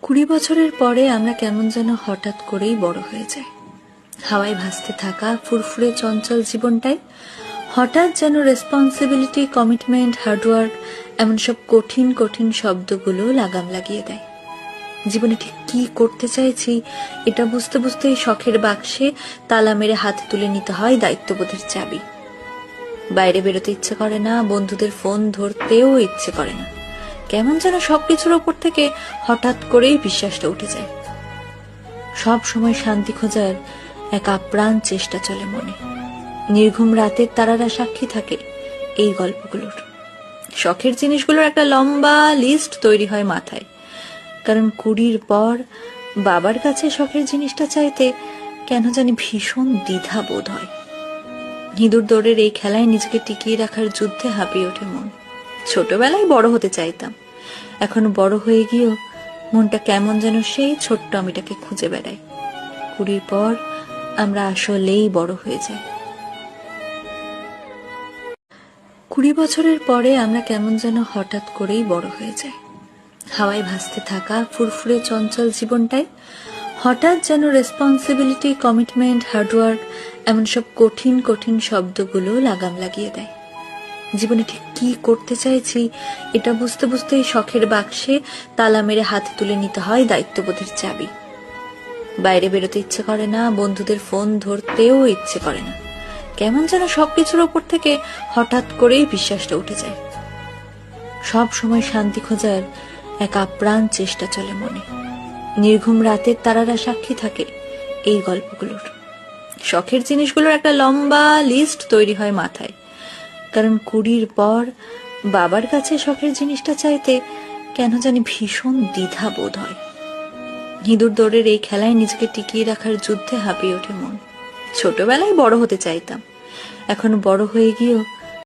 20 বছরের পরে আমরা কেমন যেন হঠাৎ করেই বড় হয়ে যাই। হাওয়ায় ভাসতে থাকা ফুরফুরে চঞ্চল জীবনটাই হঠাৎ যেন রেসপন্সিবিলিটি, কমিটমেন্ট, হার্ডওয়ার্ক এমন সব কঠিন কঠিন শব্দগুলো লাগাম লাগিয়ে দেয়। জীবনে ঠিক কি করতে চাইছি এটা বুঝতে বুঝতেই শখের বাক্সে তালা মেরে হাতে তুলে নিতে হয় দায়িত্ববোধের চাবি। বাইরে বেরোতে ইচ্ছে করে না, বন্ধুদের ফোন ধরতেও ইচ্ছে করে না। কেমন যেন সবকিছুর ওপর থেকে হঠাৎ করেই বিশ্বাসটা উঠে যায়। সব সময় শান্তি খোঁজার এক আপ্রাণ চেষ্টা চলে মনে। নির্ঘুম রাতের তারারা সাক্ষী থাকে এই গল্পগুলোর। শখের জিনিসগুলোর একটা লম্বা লিস্ট তৈরি হয় মাথায়, কারণ 20 পর বাবার কাছে শখের জিনিসটা চাইতে কেন জানি ভীষণ দ্বিধা বোধ হয়। ইঁদুর দৌড়ের এই খেলায় নিজেকে টিকিয়ে রাখার যুদ্ধে হাঁপিয়ে ওঠে মন। ছোটবেলায় বড় হতে চাইতাম, এখন বড় হয়ে গিয়েও মনটা কেমন যেন সেই ছোট্ট আমিটাকে খুঁজে বেড়ায়। 20 পর আমরা আসলেই বড় হয়ে যাই। 20 বছরের পরে আমরা কেমন যেন হঠাৎ করেই বড় হয়ে যাই। হাওয়ায় ভাসতে থাকা ফুরফুরে চঞ্চল জীবনটাই হঠাৎ যেন রেসপন্সিবিলিটি, কমিটমেন্ট, হার্ডওয়ার্ক এমন সব কঠিন কঠিন শব্দগুলো লাগাম লাগিয়ে দেয়। জীবনে ঠিক কি করতে চাইছি এটা বুঝতে বুঝতেই শখের বাক্সে তালা মেরে হাতে তুলে নিতে হয় দায়িত্ববোধের চাবি। বাইরে বেরোতে ইচ্ছে করে না, বন্ধুদের ফোন ধরতেও ইচ্ছে করে না। কেমন যেন সবকিছুর ওপর থেকে হঠাৎ করেই বিশ্বাসটা উঠে যায়। সব সময় শান্তি খোঁজার এক আপ্রাণ চেষ্টা চলে মনে। নির্ঘুম রাতের তারারা সাক্ষী থাকে এই গল্পগুলোর। শখের জিনিসগুলোর একটা লম্বা লিস্ট তৈরি হয় মাথায়, কারণ 20 পর বাবার কাছে শখের জিনিসটা চাইতে কেন জানি ভীষণ দ্বিধা বোধ হয়। ইঁদুর দৌড়ের এই খেলায় নিজেকে টিকিয়ে রাখার যুদ্ধে হাঁপিয়ে ওঠে মন। ছোটবেলায় বড় হতে চাইতাম, এখন বড় হয়ে গিয়েও